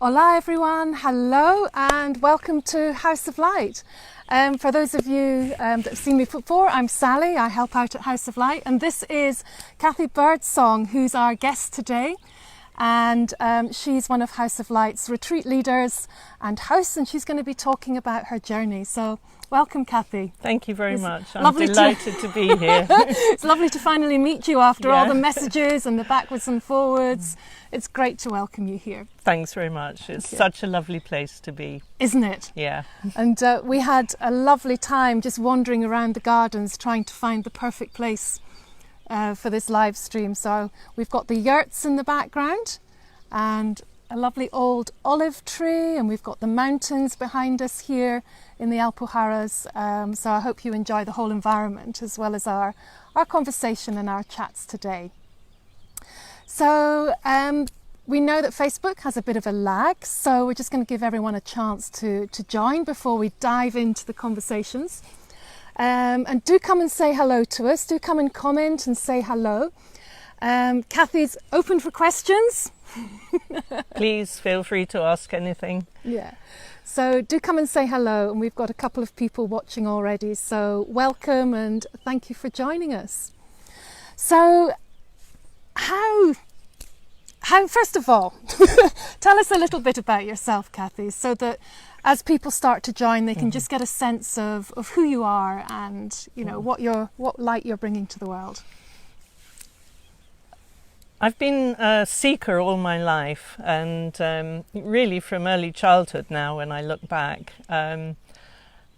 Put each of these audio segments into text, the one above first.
Hola everyone, hello and welcome to House of Light. For those of you that have seen me before, I'm Sally, I help out at House of Light, and this is Cathy Birdsong, who's our guest today. And she's one of House of Light's retreat leaders and hosts, and she's going to be talking about her journey. So welcome, Cathy. Thank you very much. I'm delighted to be here. It's lovely to finally meet you after all the messages and the backwards and forwards. It's great to welcome you here. Thanks very much. It's such a lovely place to be. Isn't it? Yeah. And we had a lovely time just wandering around the gardens trying to find the perfect place for this live stream. So we've got the yurts in the background and a lovely old olive tree, and we've got the mountains behind us here in the Alpujarras. So I hope you enjoy the whole environment as well as our conversation and our chats today. So we know that Facebook has a bit of a lag, so we're just going to give everyone a chance to join before we dive into the conversations. And do come and say hello to us. Do come and comment and say hello. Cathy's open for questions. Please feel free to ask anything. Yeah. So do come and say hello, and we've got a couple of people watching already. So welcome and thank you for joining us. So how first of all, tell us a little bit about yourself, Cathy, so that as people start to join, they can just get a sense of who you are and, you know, what light you're bringing to the world. I've been a seeker all my life, and really from early childhood now when I look back.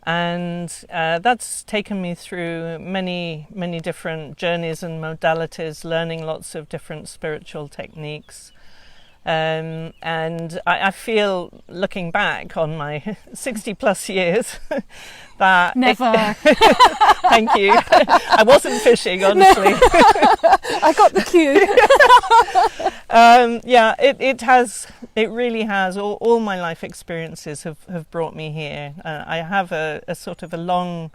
And that's taken me through many different journeys and modalities, learning lots of different spiritual techniques. And I feel, looking back on my 60 plus years, that... Never. Thank you. I wasn't fishing, honestly. I got the cue. Yeah, it really has. All my life experiences have brought me here. I have a sort of a long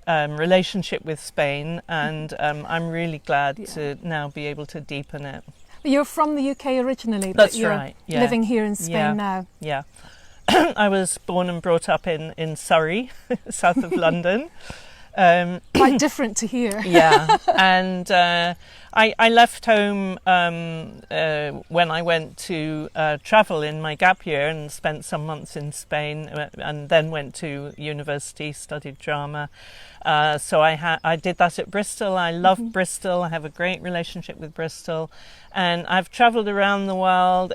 relationship with Spain, and I'm really glad to now be able to deepen it. You're from the UK originally, but That's you're right. Yeah. living here in Spain now. Yeah. I was born and brought up in Surrey, south of London. Quite different to here. Yeah, and I left home when I went to travel in my gap year and spent some months in Spain, and then went to university, studied drama. So I did that at Bristol. I love Bristol. I have a great relationship with Bristol, and I've travelled around the world,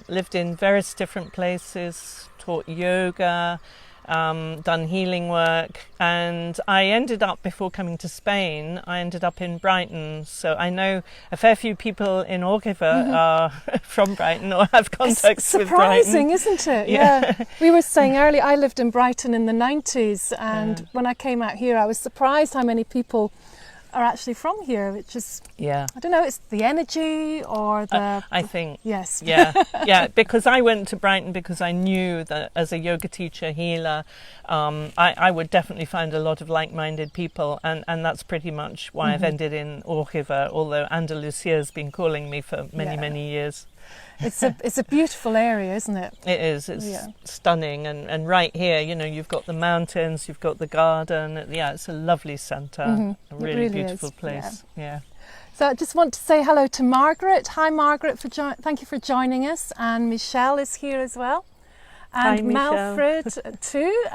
lived in various different places, taught yoga, done healing work, and I ended up, before coming to Spain, I ended up in Brighton. So I know a fair few people in Ayannagar are from Brighton or have contacts with Brighton. Surprising, isn't it? Yeah. We were saying earlier, I lived in Brighton in the 90s, and when I came out here, I was surprised how many people are actually from here, which is, I don't know, it's the energy or the... I think. Yes. Yeah, because I went to Brighton because I knew that as a yoga teacher, healer, I would definitely find a lot of like-minded people, and that's pretty much why I've ended in Ayannagar, although Andalusia has been calling me for many years. It's a beautiful area, isn't it? It is. It's stunning, and right here, you know, you've got the mountains, you've got the garden. Yeah, it's a lovely centre, a really beautiful place. Yeah. So I just want to say hello to Margaret. Hi, Margaret. Thank you for joining us, and Michelle is here as well, and Hi, Malfred too,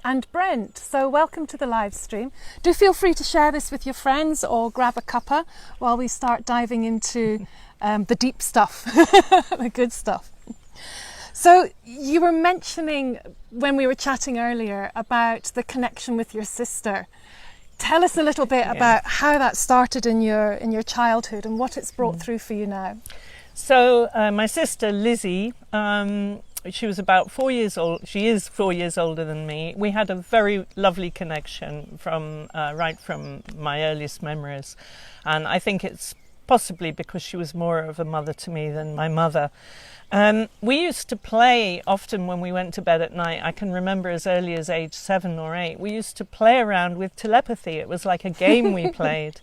and Brent. So welcome to the live stream. Do feel free to share this with your friends or grab a cuppa while we start diving into the deep stuff, the good stuff. So you were mentioning when we were chatting earlier about the connection with your sister. Tell us a little bit about how that started in your childhood and what it's brought through for you now. So my sister Lizzie, she was about 4 years old. She is 4 years older than me. We had a very lovely connection from right from my earliest memories, and I think it's possibly because she was more of a mother to me than my mother. We used to play often when we went to bed at night. I can remember as early as age 7 or 8, we used to play around with telepathy. It was like a game we played.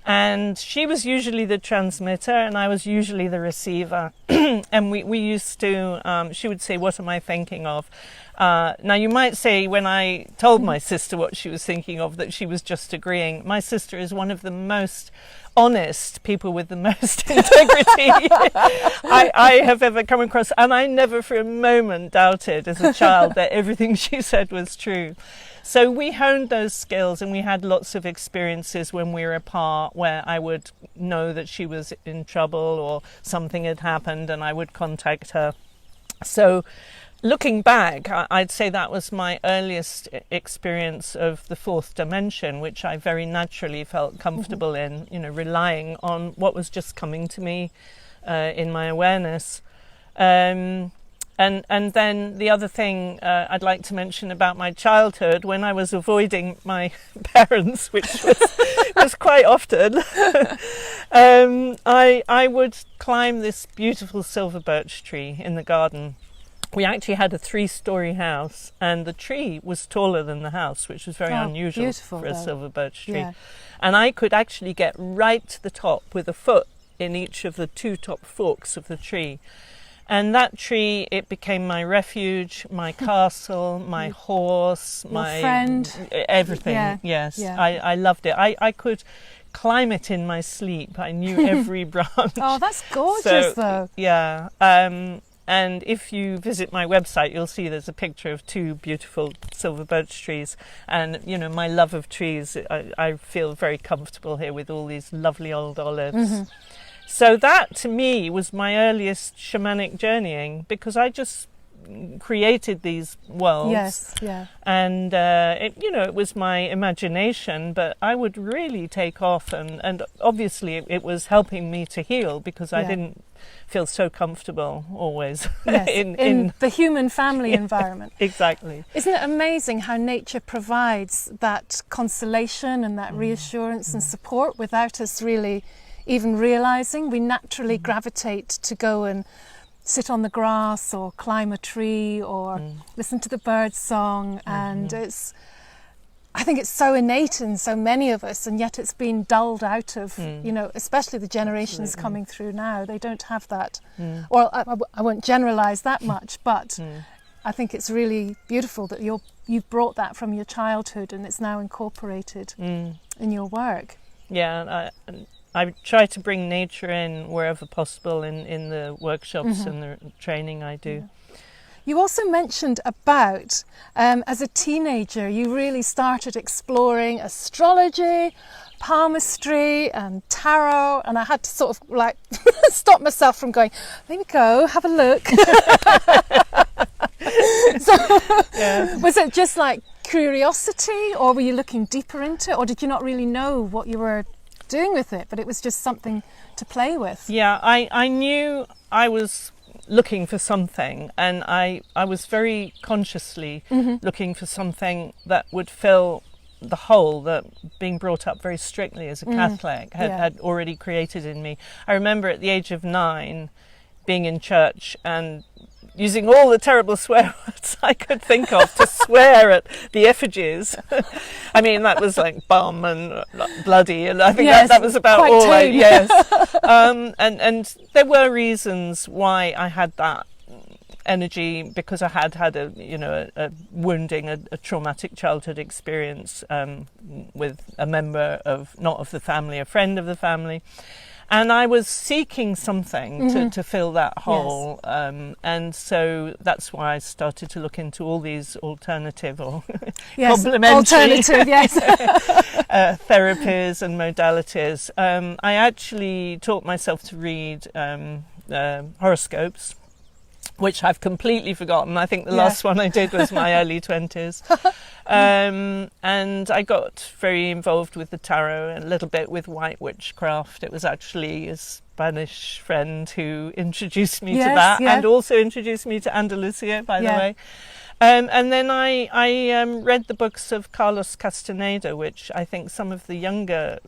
And she was usually the transmitter and I was usually the receiver. And we used to, she would say, what am I thinking of? Now, you might say when I told my sister what she was thinking of that she was just agreeing. My sister is one of the most honest people with the most integrity I have ever come across. And I never for a moment doubted as a child that everything she said was true. So we honed those skills and we had lots of experiences when we were apart where I would know that she was in trouble or something had happened and I would contact her. So looking back, I'd say that was my earliest experience of the fourth dimension, which I very naturally felt comfortable in, you know, relying on what was just coming to me in my awareness. And then the other thing I'd like to mention about my childhood, when I was avoiding my parents, which was quite often, I would climb this beautiful silver birch tree in the garden. We actually had a 3-story house and the tree was taller than the house, which was very unusual for a silver birch tree. Yeah. And I could actually get right to the top with a foot in each of the 2 top forks of the tree. And that tree, it became my refuge, my castle, my horse, my friend, everything. Yeah. Yes, yeah. I loved it. I could climb it in my sleep. I knew every branch. Oh, that's gorgeous, though. Yeah. And if you visit my website, you'll see there's a picture of 2 beautiful silver birch trees. And, you know, my love of trees, I feel very comfortable here with all these lovely old olives. Mm-hmm. So that, to me, was my earliest shamanic journeying, because I just created these worlds. Yes, yeah. And, it was my imagination, but I would really take off. And obviously it was helping me to heal, because I didn't feel so comfortable always. Yes, in the human family environment. Exactly. Isn't it amazing how nature provides that consolation and that reassurance and support without us really even realising? We naturally gravitate to go and sit on the grass or climb a tree or listen to the birds song, and I think it's so innate in so many of us, and yet it's been dulled out of, especially the generations coming through now. They don't have that. Well, I won't generalise that much, but I think it's really beautiful that you've brought that from your childhood and it's now incorporated in your work. Yeah, and I try to bring nature in wherever possible in the workshops and the training I do. Yeah. You also mentioned about, as a teenager, you really started exploring astrology, palmistry and tarot, and I had to sort of like stop myself from going, there we go, have a look. Was it just like curiosity, or were you looking deeper into it, or did you not really know what you were doing with it, but it was just something to play with? Yeah, I knew I was looking for something, and I was very consciously looking for something that would fill the hole that being brought up very strictly as a Catholic had already created in me. I remember at the age of 9 being in church and using all the terrible swear words I could think of to swear at the effigies. I mean, that was like bum and bloody, and I think that was about all tame. And there were reasons why I had that energy, because I had a wounding, a traumatic childhood experience with a member not of the family, a friend of the family. And I was seeking something to fill that hole. Yes. And so that's why I started to look into all these alternative or complementary therapies and modalities. I actually taught myself to read horoscopes, which I've completely forgotten. I think the last one I did was my early 20s. And I got very involved with the tarot and a little bit with white witchcraft. It was actually a Spanish friend who introduced me to that, and also introduced me to Andalusia, by the way. And then I read the books of Carlos Castaneda, which I think some of the younger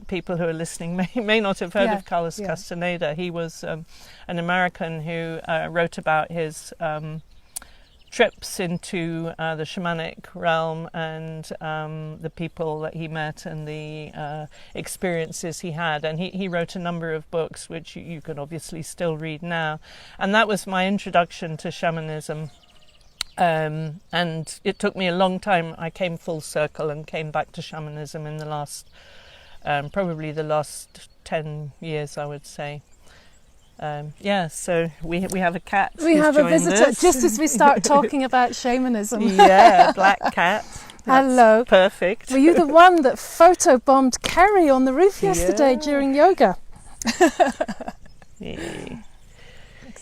people who are listening may not have heard of Carlos Castaneda. He was an American who wrote about his trips into the shamanic realm and the people that he met and the experiences he had. And he wrote a number of books, which you can obviously still read now. And that was my introduction to shamanism. And it took me a long time. I came full circle and came back to shamanism in the last, probably the last 10 years, I would say. So we have a cat. We have a visitor just as we start talking about shamanism. Yeah, black cat. Hello. Perfect. Were you the one that photobombed Kerry on the roof yesterday during yoga?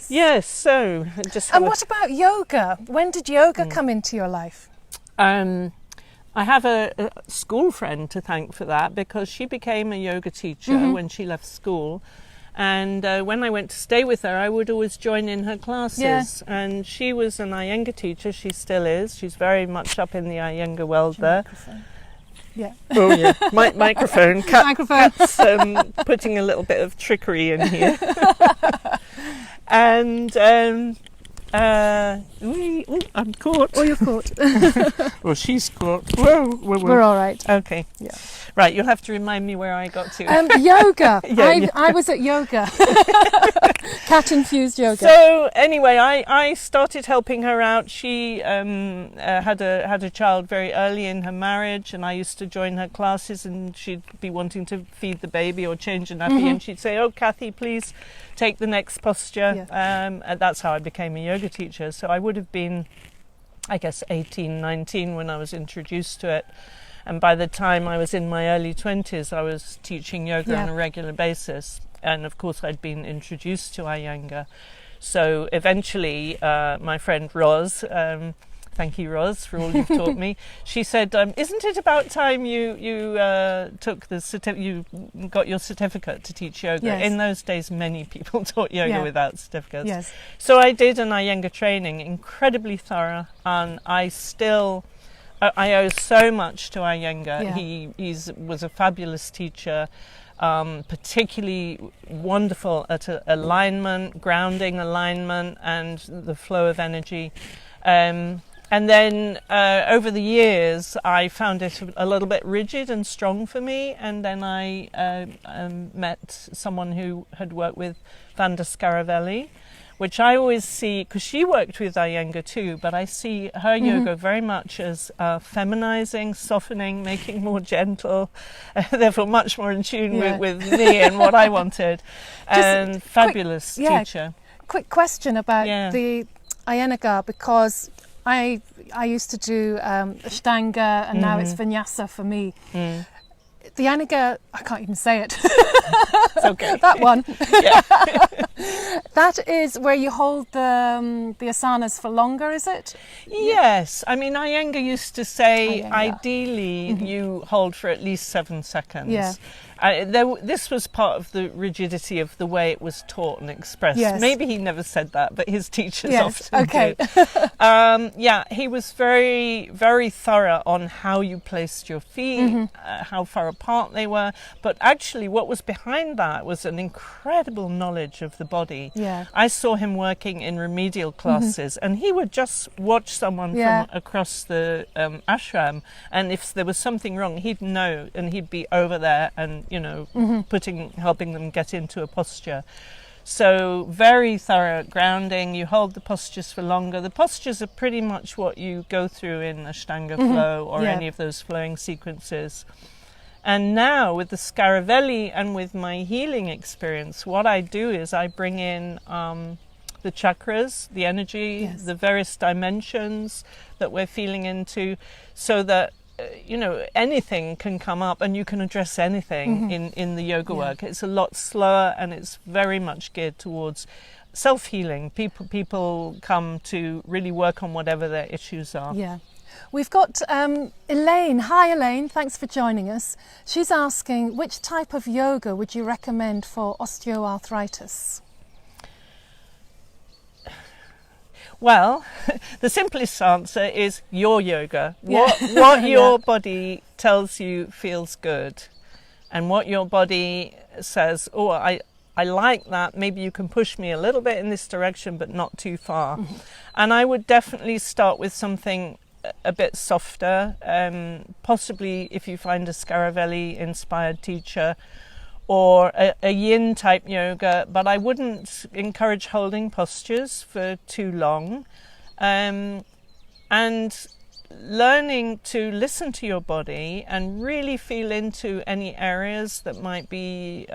Yes, so just. And what about yoga? When did yoga come into your life? I have a school friend to thank for that, because she became a yoga teacher when she left school. And when I went to stay with her, I would always join in her classes. Yeah. And she was an Ayannagar teacher. She still is. She's very much up in the Ayannagar world there. Microphone. Yeah. Oh, yeah. Microphone. Microphone. Cat's putting a little bit of trickery in here. And I'm caught. Oh, you're caught. Well, she's caught. Whoa. We're all right. Okay. Yeah. Right, you'll have to remind me where I got to. Yoga. I was at yoga. Cat-infused yoga. So anyway, I started helping her out. She had a child very early in her marriage, and I used to join her classes, and she'd be wanting to feed the baby or change a nappy, and she'd say, "Oh, Cathy, please take the next posture." Yeah. And that's how I became a yoga teacher. So I would have been, I guess, 18, 19 when I was introduced to it. And by the time I was in my early 20s, I was teaching yoga on a regular basis. And of course, I'd been introduced to Ayannagar. So eventually, my friend Roz, thank you, Roz, for all you've taught me. She said, "Isn't it about time you took you got your certificate to teach yoga?" Yes. In those days, many people taught yoga without certificates. Yes. So I did an Ayannagar training, incredibly thorough, and I owe so much to Ayannagar. Yeah. He was a fabulous teacher, particularly wonderful at alignment, grounding alignment, and the flow of energy. And then over the years, I found it a little bit rigid and strong for me. And then I met someone who had worked with Scaravelli, which I always see, because she worked with Ayannagar too, but I see her yoga very much as feminizing, softening, making more gentle, therefore much more in tune with me and what I wanted. And fabulous teacher. Quick question about the Ayannagar, because I used to do Ashtanga, and now it's Vinyasa for me. The Ayannagar, I can't even say it. It's okay. That one. Yeah. That is where you hold the asanas for longer, is it? Yes. I mean, Ayannagar used to say, ideally, you hold for at least 7 seconds. Yeah. This was part of the rigidity of the way it was taught and expressed. Yes. Maybe he never said that, but his teachers often did. He was very, very thorough on how you placed your feet, how far apart they were. But actually, what was behind that was an incredible knowledge of the body. Yeah. I saw him working in remedial classes, and he would just watch someone from across the ashram, and if there was something wrong, he'd know, and he'd be over there and helping them get into a posture. So very thorough grounding. You hold the postures for longer. The postures are pretty much what you go through in Ashtanga flow or any of those flowing sequences. And now with the Scaravelli and with my healing experience, what I do is I bring in the chakras, the energy, the various dimensions that we're feeling into, so that anything can come up and you can address anything in the yoga work. It's a lot slower, and it's very much geared towards self-healing. People come to really work on whatever their issues are. Yeah. We've got Elaine. Hi, Elaine. Thanks for joining us. She's asking, which type of yoga would you recommend for osteoarthritis? Well, the simplest answer is your yoga. What your body tells you feels good, and what your body says, I like that. Maybe you can push me a little bit in this direction, but not too far. And I would definitely start with something a bit softer, possibly if you find a Scaravelli inspired teacher, or a yin type yoga, but I wouldn't encourage holding postures for too long. And learning to listen to your body and really feel into any areas that might be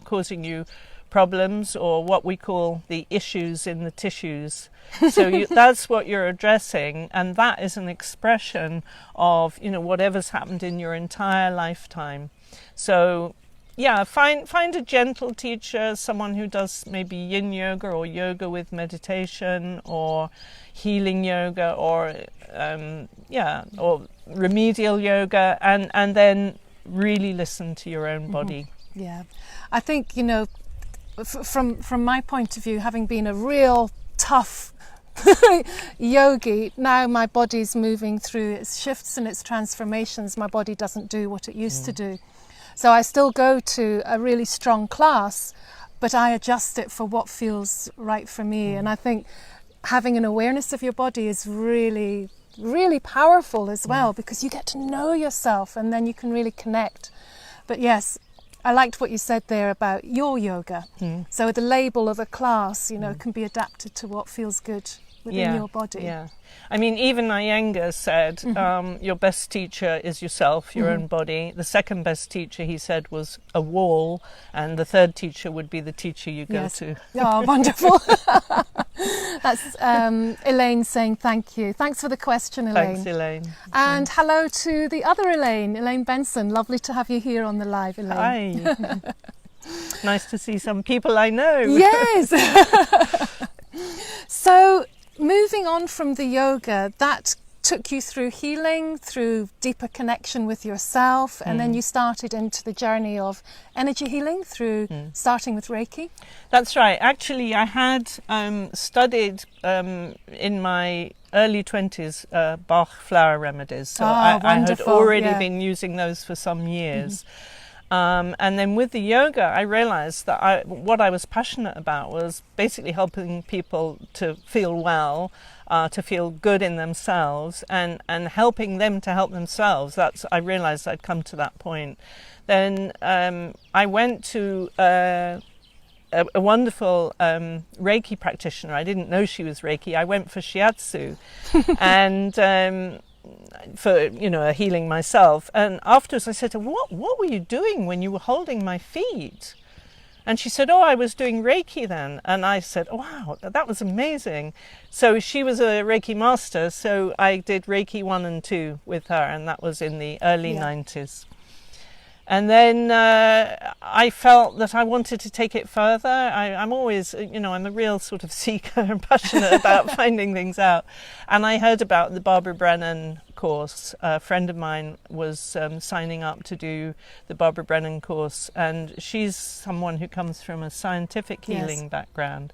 causing you problems, or what we call the issues in the tissues. So that's what you're addressing, and that is an expression of, you know, whatever's happened in your entire lifetime. So yeah, find a gentle teacher, someone who does maybe yin yoga or yoga with meditation or healing yoga, or or remedial yoga, and then really listen to your own body. Yeah, I think, you know, from my point of view, having been a real tough yogi, now my body's moving through its shifts and its transformations. My body doesn't do what it used to do. So I still go to a really strong class, but I adjust it for what feels right for me. And I think having an awareness of your body is really, really powerful as well, because you get to know yourself and then you can really connect. But yes, I liked what you said there about your yoga. So the label of a class, you know, can be adapted to what feels good within your body. Yeah. I mean, even Ayannagar said, your best teacher is yourself, your own body. The second best teacher, he said, was a wall, and the third teacher would be the teacher you go to. Oh, wonderful. That's Elaine saying thank you. Thanks for the question, Elaine. Thanks, Elaine. And hello to the other Elaine Benson. Lovely to have you here on the live, Elaine. Hi. Nice to see some people I know. Yes. So, moving on from the yoga, that took you through healing, through deeper connection with yourself, and then you started into the journey of energy healing through starting with Reiki. That's right. Actually, I had studied in my early 20s Bach flower remedies, so I had already been using those for some years. And then with the yoga, I realized that what I was passionate about was basically helping people to feel well, to feel good in themselves, and helping them to help themselves. I realized I'd come to that point. Then I went to a wonderful Reiki practitioner. I didn't know she was Reiki. I went for shiatsu and for, you know, healing myself. And afterwards I said to her, what were you doing when you were holding my feet? And she said, I was doing Reiki then. And I said, wow, that was amazing. So she was a Reiki master, so I did Reiki 1 and 2 with her, and that was in the early 90s. And then I felt that I wanted to take it further. I'm always, you know, I'm a real sort of seeker and passionate about finding things out. And I heard about the Barbara Brennan course. A friend of mine was signing up to do the Barbara Brennan course. And she's someone who comes from a scientific healing background,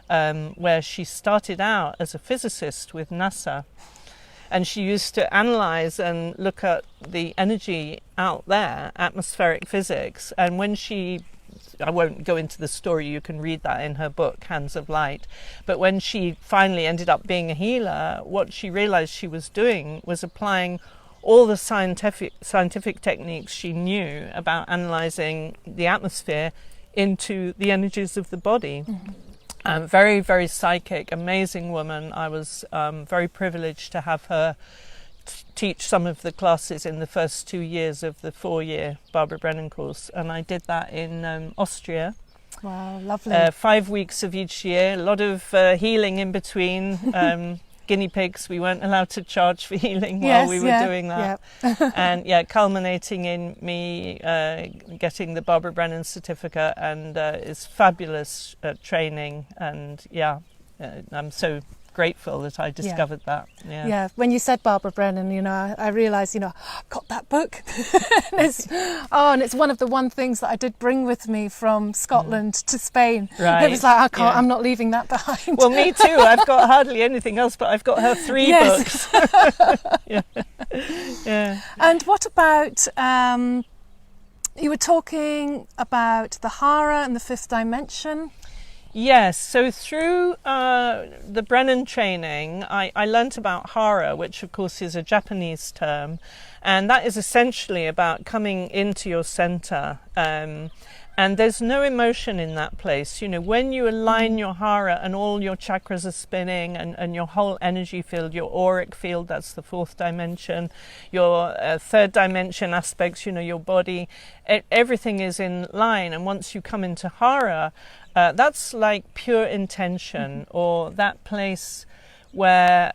where she started out as a physicist with NASA. And she used to analyze and look at the energy out there, atmospheric physics. And when I won't go into the story, you can read that in her book, Hands of Light. But when she finally ended up being a healer, what she realized she was doing was applying all the scientific techniques she knew about analyzing the atmosphere into the energies of the body. Very, very psychic, amazing woman. I was very privileged to have her teach some of the classes in the first 2 years of the 4-year Barbara Brennan course. And I did that in Austria. Wow, lovely. 5 weeks of each year, a lot of healing in between. Guinea pigs, we weren't allowed to charge for healing while we were doing that. And culminating in me getting the Barbara Brennan certificate, and it's fabulous training, and I'm so grateful that I discovered that. Yeah, when you said Barbara Brennan, you know, I realised, you know, I've got that book. and it's one of the things that I did bring with me from Scotland to Spain. Right. It was like, I'm not leaving that behind. Well, me too. I've got hardly anything else, but I've got her 3 books. Yeah. And what about You were talking about the Hara and the fifth dimension. Yes, so through the Brennan training, I learnt about Hara, which of course is a Japanese term, and that is essentially about coming into your center. And there's no emotion in that place. You know, when you align your Hara and all your chakras are spinning and your whole energy field, your auric field, that's the fourth dimension, your third dimension aspects, you know, your body, everything is in line. And once you come into Hara, that's like pure intention, or that place where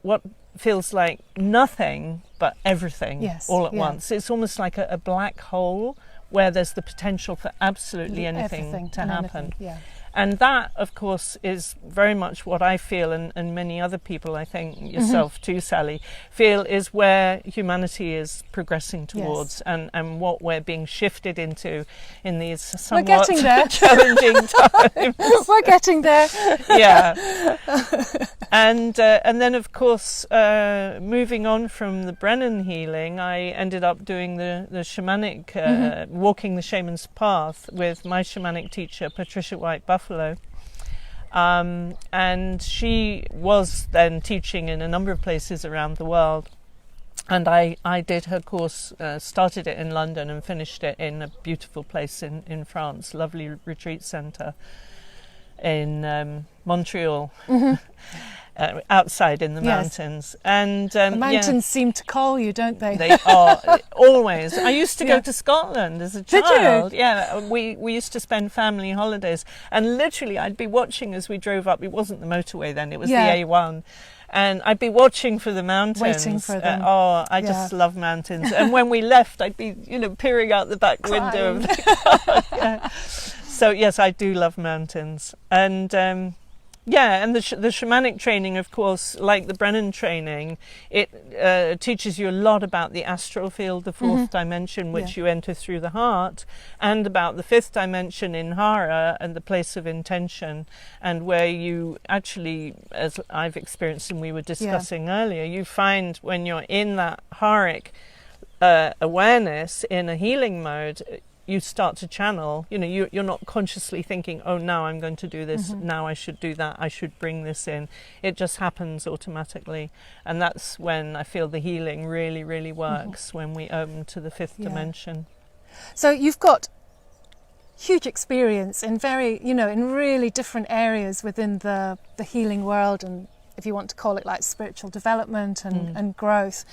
what feels like nothing but everything all at once. It's almost like a black hole where there's the potential for absolutely anything to happen. And that, of course, is very much what I feel, and many other people, I think, yourself too, Sally, feel is where humanity is progressing towards, and what we're being shifted into in these somewhat challenging times. We're getting there. Yeah. And then, of course, moving on from the Brennan healing, I ended up doing the shamanic, walking the shaman's path with my shamanic teacher, Patricia White Buffalo. And she was then teaching in a number of places around the world. And I did her course, started it in London and finished it in a beautiful place in France, lovely retreat centre in Montreal. Outside in the mountains. And the mountains seem to call you, don't they? They are, always. I used to go to Scotland as a child. Did you? Yeah, we used to spend family holidays, and literally I'd be watching as we drove up. It wasn't the motorway then, it was the A1. And I'd be watching for the mountains. Waiting for them. I just love mountains. And when we left, I'd be, peering out the back window of the car. So yes, I do love mountains. And and the shamanic training, of course, like the Brennan training, it teaches you a lot about the astral field, the fourth dimension, which you enter through the heart, and about the fifth dimension in Hara and the place of intention, and where you actually, as I've experienced and we were discussing earlier, you find when you're in that Haric awareness in a healing mode, you start to channel, you're not consciously thinking, oh, now I'm going to do this, now I should do that, I should bring this in. It just happens automatically. And that's when I feel the healing really, really works, when we open to the fifth dimension. So you've got huge experience in in really different areas within the healing world, and if you want to call it like spiritual development and growth.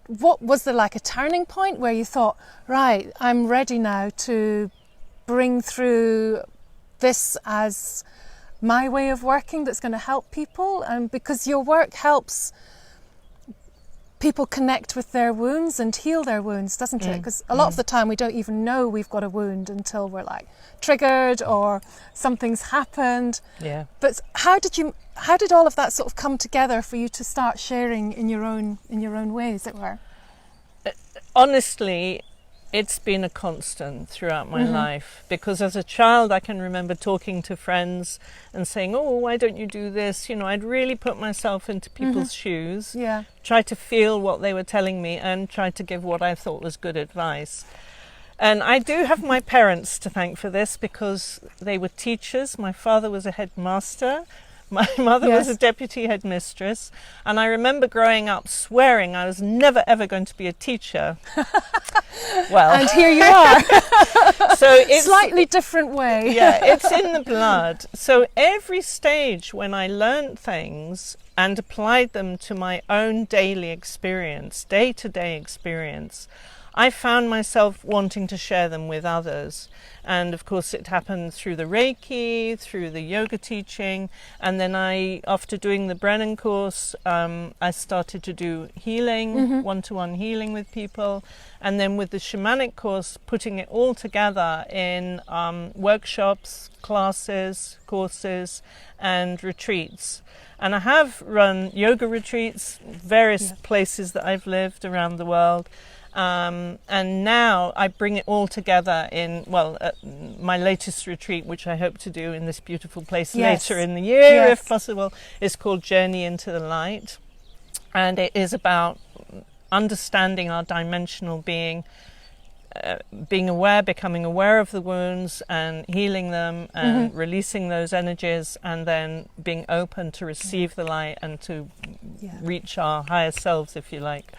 What was there, like a turning point where you thought, right, I'm ready now to bring through this as my way of working that's going to help people? And because your work helps people connect with their wounds and heal their wounds, doesn't it? Because a lot of the time we don't even know we've got a wound until we're like triggered or something's happened. Yeah. But how did all of that sort of come together for you to start sharing in your own way, as it were? Honestly, it's been a constant throughout my life, because as a child I can remember talking to friends and saying, oh, why don't you do this? I'd really put myself into people's shoes, try to feel what they were telling me and try to give what I thought was good advice. And I do have my parents to thank for this, because they were teachers. My father was a headmaster. My mother was a deputy headmistress, and I remember growing up swearing I was never ever going to be a teacher. Well, and here you are. So it's slightly different way. It's in the blood. So every stage when I learned things and applied them to my own daily experience, day-to-day experience, I found myself wanting to share them with others. And of course it happened through the Reiki, through the yoga teaching, and then after doing the Brennan course, I started to do healing, one-to-one healing with people, and then with the shamanic course, putting it all together in workshops, classes, courses, and retreats. And I have run yoga retreats, various places that I've lived around the world. And now I bring it all together in, my latest retreat, which I hope to do in this beautiful place later in the year, if possible, is called Journey into the Light. And it is about understanding our dimensional being, being aware, becoming aware of the wounds and healing them and releasing those energies, and then being open to receive the light and to reach our higher selves, if you like.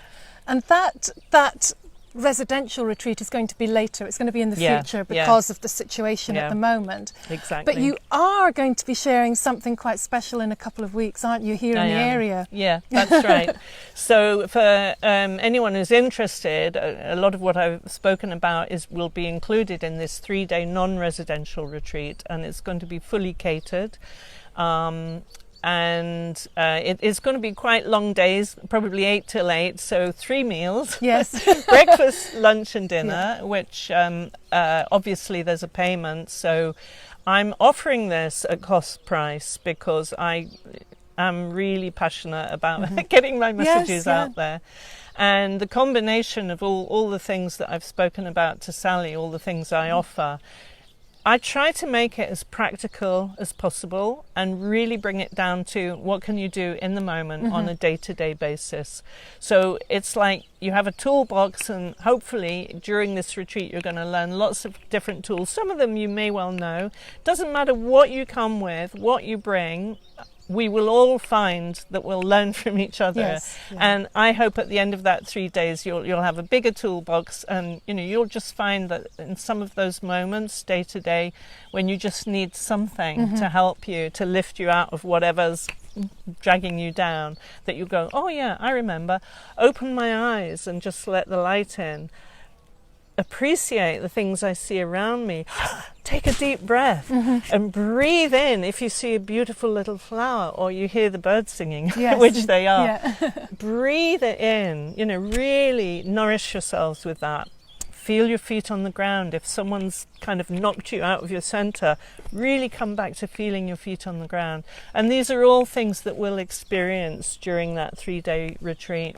And that residential retreat is going to be later. It's going to be in the future because of the situation at the moment. Exactly. But you are going to be sharing something quite special in a couple of weeks, aren't you, here in the area? Yeah, that's right. So for anyone who's interested, a lot of what I've spoken about will be included in this 3-day non-residential retreat, and it's going to be fully catered. And it is going to be quite long days, probably 8 till 8, so 3 meals. Yes. Breakfast, lunch and dinner, which obviously there's a payment. So I'm offering this at cost price because I am really passionate about getting my messages out there. And the combination of all the things that I've spoken about to Sally, all the things I offer, I try to make it as practical as possible and really bring it down to what can you do in the moment on a day-to-day basis. So it's like you have a toolbox, and hopefully during this retreat you're going to learn lots of different tools. Some of them you may well know. Doesn't matter what you come with, what you bring, we will all find that we'll learn from each other. Yes, and I hope at the end of that 3 days you'll have a bigger toolbox, and you'll just find that in some of those moments day to day when you just need something to help you, to lift you out of whatever's dragging you down, that you go, oh yeah, I remember, open my eyes and just let the light in. Appreciate the things I see around me. Take a deep breath and breathe in if you see a beautiful little flower or you hear the birds singing, which they are. Yeah. Breathe it in, really nourish yourselves with that. Feel your feet on the ground. If someone's kind of knocked you out of your center, really come back to feeling your feet on the ground. And these are all things that we'll experience during that 3-day retreat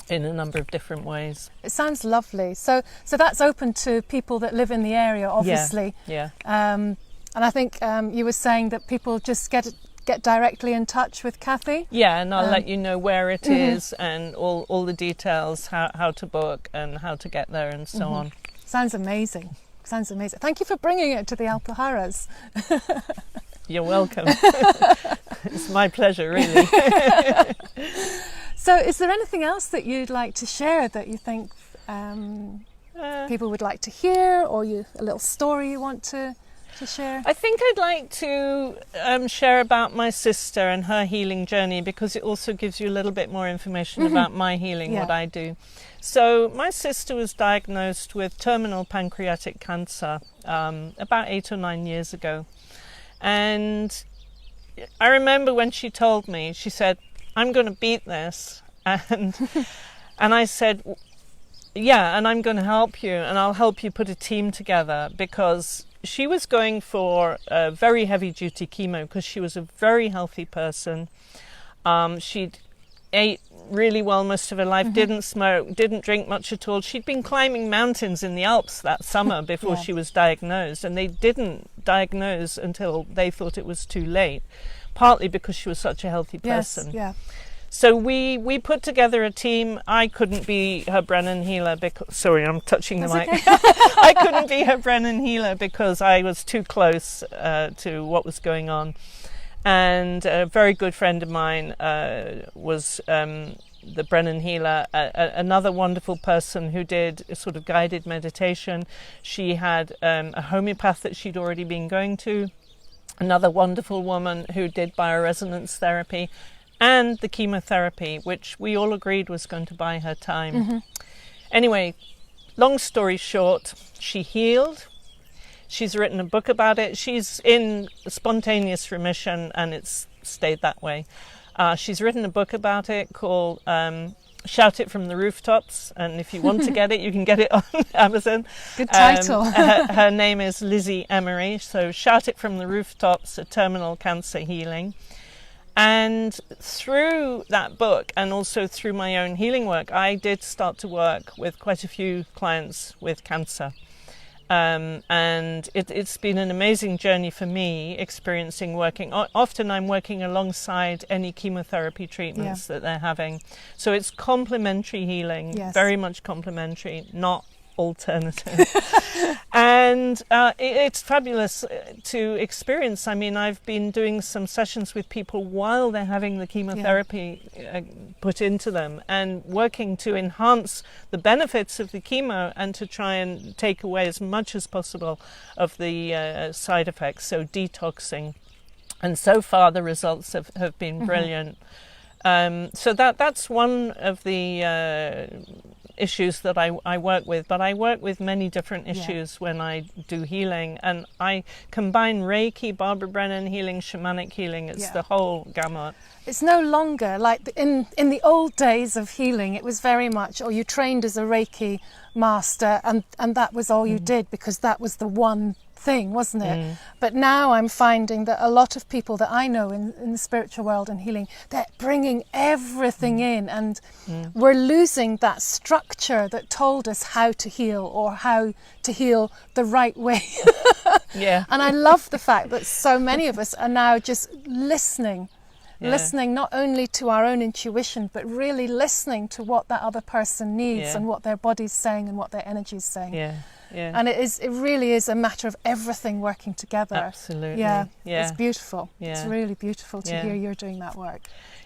in a number of different ways. It sounds lovely. So that's open to people that live in the area, obviously. Yeah. And I think you were saying that people just get directly in touch with Cathy. Yeah, and I'll let you know where it is and all the details, how to book and how to get there and so on. Sounds amazing. Thank you for bringing it to the Alpujarras. You're welcome. It's my pleasure, really. So is there anything else that you'd like to share that you think people would like to hear, or a little story you want to share? I think I'd like to share about my sister and her healing journey, because it also gives you a little bit more information about my healing, what I do. So my sister was diagnosed with terminal pancreatic cancer about 8 or 9 years ago. And I remember when she told me, she said, I'm going to beat this. And I said, yeah, and I'm going to help you, and I'll help you put a team together, because she was going for a very heavy duty chemo because she was a very healthy person. She'd ate really well most of her life, didn't smoke, didn't drink much at all. She'd been climbing mountains in the Alps that summer before she was diagnosed, and they didn't diagnose until they thought it was too late, partly because she was such a healthy person. So we put together a team. I couldn't be her Brennan healer because... Sorry, I'm touching the mic. Okay. I couldn't be her Brennan healer because I was too close to what was going on. And a very good friend of mine was the Brennan healer, another wonderful person who did a sort of guided meditation. She had a homeopath that she'd already been going to, another wonderful woman who did bioresonance therapy, and the chemotherapy, which we all agreed was going to buy her time. Anyway, long story short, she healed. She's written a book about it. She's in spontaneous remission, and it's stayed that way. She's written a book about it called Shout It From the Rooftops, and if you want to get it, you can get it on Amazon. Good title. Her name is Lizzie Emery, so Shout It From the Rooftops, a terminal cancer healing. And through that book, and also through my own healing work, I did start to work with quite a few clients with cancer. And it's been an amazing journey for me, experiencing working. Often I'm working alongside any chemotherapy treatments that they're having. So it's complementary healing, very much complementary, not alternative. And it's fabulous to experience. I mean, I've been doing some sessions with people while they're having the chemotherapy put into them, and working to enhance the benefits of the chemo and to try and take away as much as possible of the side effects, so detoxing. And so far the results have been brilliant. So that's one of the issues that I work with, but I work with many different issues when I do healing, and I combine Reiki, Barbara Brennan healing, shamanic healing. It's the whole gamut. It's no longer like in the old days of healing. It was very much, you trained as a Reiki master, and that was all you did, because that was the one thing, wasn't it? But now I'm finding that a lot of people that I know in the spiritual world and healing, they're bringing everything in, and we're losing that structure that told us how to heal, or how to heal the right way. And I love the fact that so many of us are now just listening not only to our own intuition, but really listening to what that other person needs and what their body's saying and what their energy's saying. And it really is a matter of everything working together. Absolutely. It's beautiful. It's really beautiful to hear you're doing that work.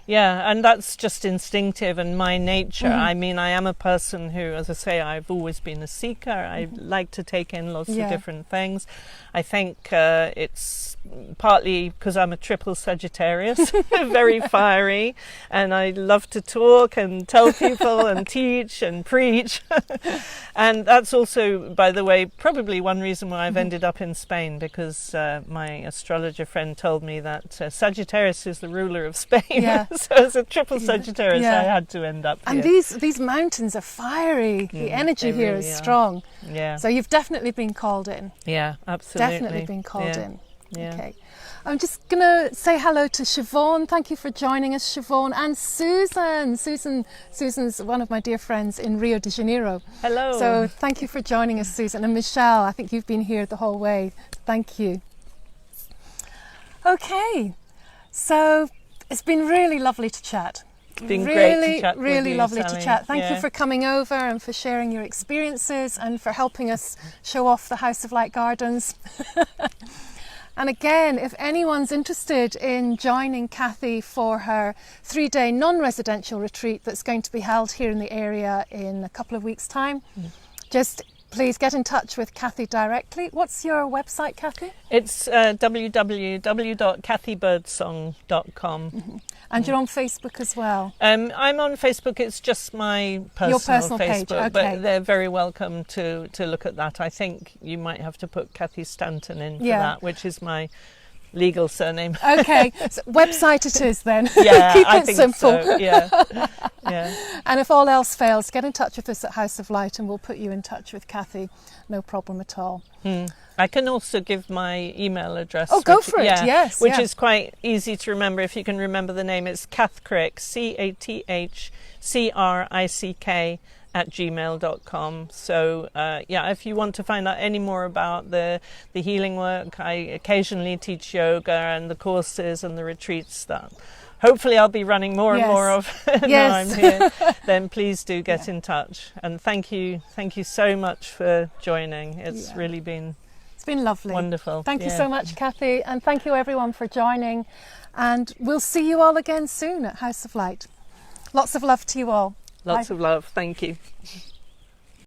Yeah, and that's just instinctive and my nature. I mean, I am a person who, as I say, I've always been a seeker. I like to take in lots of different things. I think it's partly because I'm a triple Sagittarius, very fiery, and I love to talk and tell people and teach and preach. And that's also, by the way, probably one reason why I've ended up in Spain, because my astrologer friend told me that Sagittarius is the ruler of Spain. So as a triple Sagittarius, I had to end up here. And these mountains are fiery. The energy here is strong. So you've definitely been called in. Yeah, absolutely. Definitely been called in. Okay. I'm just going to say hello to Siobhan. Thank you for joining us, Siobhan. And Susan. Susan's one of my dear friends in Rio de Janeiro. Hello. So thank you for joining us, Susan. And Michelle, I think you've been here the whole way. Thank you. Okay. So it's been really lovely to chat. It's been great to chat with really you, lovely Sally. to chat. Thank you for coming over and for sharing your experiences and for helping us show off the House of Light Gardens. And again, if anyone's interested in joining Cathy for her 3-day non-residential retreat that's going to be held here in the area in a couple of weeks' time, just please get in touch with Cathy directly. What's your website, Cathy? It's www.cathybirdsong.com. And you're on Facebook as well? I'm on Facebook. It's just my personal page, Facebook, okay. but they're very welcome to look at that. I think you might have to put Cathy Stanton in for that, which is my legal surname. Okay, so website it is then. Yeah, Keep I it think simple. so. Yeah. And if all else fails, get in touch with us at House of Light and we'll put you in touch with Cathy. No problem at all. I can also give my email address. Oh, go for it, yes. Which is quite easy to remember if you can remember the name. It's Cathcrick, CATHCRICK @gmail.com. So if you want to find out any more about the healing work, I occasionally teach yoga and the courses and the retreats that hopefully I'll be running more and more of now I'm here. Then please do get in touch. And thank you so much for joining. It's really been lovely. Wonderful. Thank you so much, Cathy, and thank you everyone for joining, and we'll see you all again soon at House of Light. Lots of love to you all. Lots of love. Thank you.